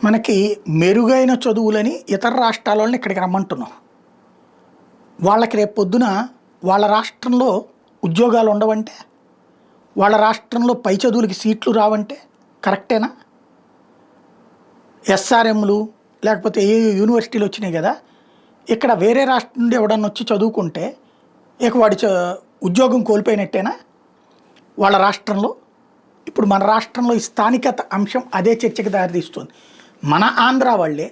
మనకి మెరుగైన చదువులని ఇతర రాష్ట్రాల వాళ్ళని ఇక్కడికి రమ్మంటున్నాం. వాళ్ళకి రేపు పొద్దున వాళ్ళ రాష్ట్రంలో ఉద్యోగాలు ఉండవంటే, వాళ్ళ రాష్ట్రంలో పై చదువులకి సీట్లు రావంటే కరెక్టేనా? ఎస్ఆర్ఎంలు లేకపోతే ఏ యూనివర్సిటీలు వచ్చినాయి కదా, ఇక్కడ వేరే రాష్ట్రం నుండి ఎవడన్నా వచ్చి చదువుకుంటే ఇక వాడి ఉద్యోగం కోల్పోయినట్టేనా వాళ్ళ రాష్ట్రంలో? ఇప్పుడు మన రాష్ట్రంలో ఈ స్థానికత అంశం అదే చర్చకి దారితీస్తుంది. మన ఆంధ్ర వాళ్ళే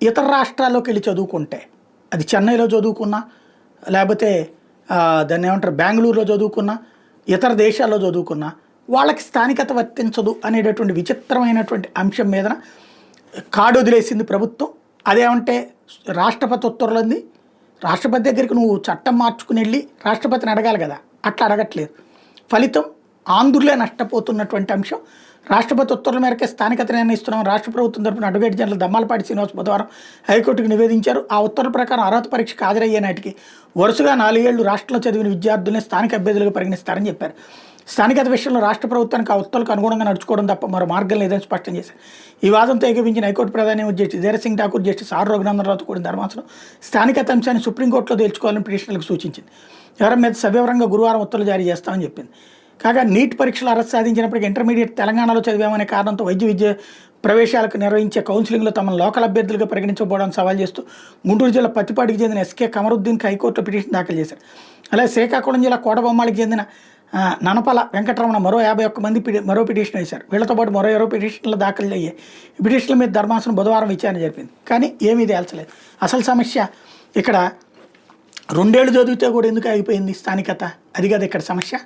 ఇతర రాష్ట్రాల్లోకి వెళ్ళి చదువుకుంటే, అది చెన్నైలో చదువుకున్నా లేకపోతే దాన్ని ఏమంటారు బెంగళూరులో చదువుకున్నా ఇతర దేశాల్లో చదువుకున్నా వాళ్ళకి స్థానికత వర్తించదు అనేటటువంటి విచిత్రమైనటువంటి అంశం మీద కాడు వదిలేసింది ప్రభుత్వం. అదేమంటే రాష్ట్రపతి ఉత్తర్వులు అంది. రాష్ట్రపతి దగ్గరికి నువ్వు చట్టం మార్చుకుని వెళ్ళి రాష్ట్రపతిని అడగాలి కదా, అట్లా అడగట్లేదు. ఫలితం ఆంధ్రులే నష్టపోతున్నటువంటి అంశం. రాష్ట్రపతి ఉత్తర్వుల మేరకే స్థానికత నిర్ణయిస్తున్నాం రాష్ట్ర ప్రభుత్వం తరపున అడ్వకేట్ జనరల్ దమ్మాలపాటి శ్రీనివాస్ బుధవారం హైకోర్టుకు నివేదించారు. ఆ ఉత్తర్వుల ప్రకారం అర్హత పరీక్షకు హాజరయ్యే నాటికి వరుసగా 4 ఏళ్లు రాష్ట్రంలో చదివిన విద్యార్థుల్ని స్థానిక అభ్యర్థులుగా పరిగణిస్తారని చెప్పారు. స్థానికత విషయంలో రాష్ట్ర ప్రభుత్వానికి ఆ ఉత్తర్వులకు అనుగుణంగా నడుచుకోవడం తప్ప మరో మార్గం లేదని స్పష్టం చేశారు. ఈ వాదంతో ఏకీపించిన హైకోర్టు ప్రధాన జస్టిస్ ధీరసింగ్ ఠాకూర్, జస్టిస్ ఆర్ రఘునందనరావుతో కూడిన ధర్మాసనం స్థానికత అంశాన్ని సుప్రీంకోర్టులో తేల్చుకోవాలని పిటిషనర్లకు సూచించింది. ఎవరి మీద సవివరంగా గురువారం ఉత్తర్వులు జారీ చేస్తామని చెప్పింది. కాగా నీట్ పరీక్షలు అర్హత సాధించినప్పటికీ ఇంటర్మీడియట్ తెలంగాణలో చదివామనే కారణంతో వైద్య విద్య ప్రవేశాలకు నిర్వహించే కౌన్సిలింగ్లో తమను లోకల్ అభ్యర్థులుగా పరిగణించకపోవడానికి సవాల్ చేస్తూ గుంటూరు జిల్లా పత్తిపాటికి చెందిన ఎస్కే కమరుద్దీన్కి హైకోర్టులో పిటిషన్ దాఖలు చేశారు. అలాగే శ్రీకాకుళం జిల్లా కోటబొమ్మాళికి చెందిన ననపల వెంకటరమణ మరో 51 మంది మరో పిటిషన్ వేశారు. వీళ్లతో పాటు మరో 20 పిటిషన్లు దాఖలు అయ్యాయి. ఈ పిటిషన్ల మీద ధర్మాసనం బుధవారం విచారణ జరిపింది. కానీ ఏమీ తేల్చలేదు. అసలు సమస్య ఇక్కడ 2 ఏళ్ళు చదివితే కూడా ఎందుకు అయిపోయింది స్థానికత, అది కదా ఇక్కడ సమస్య.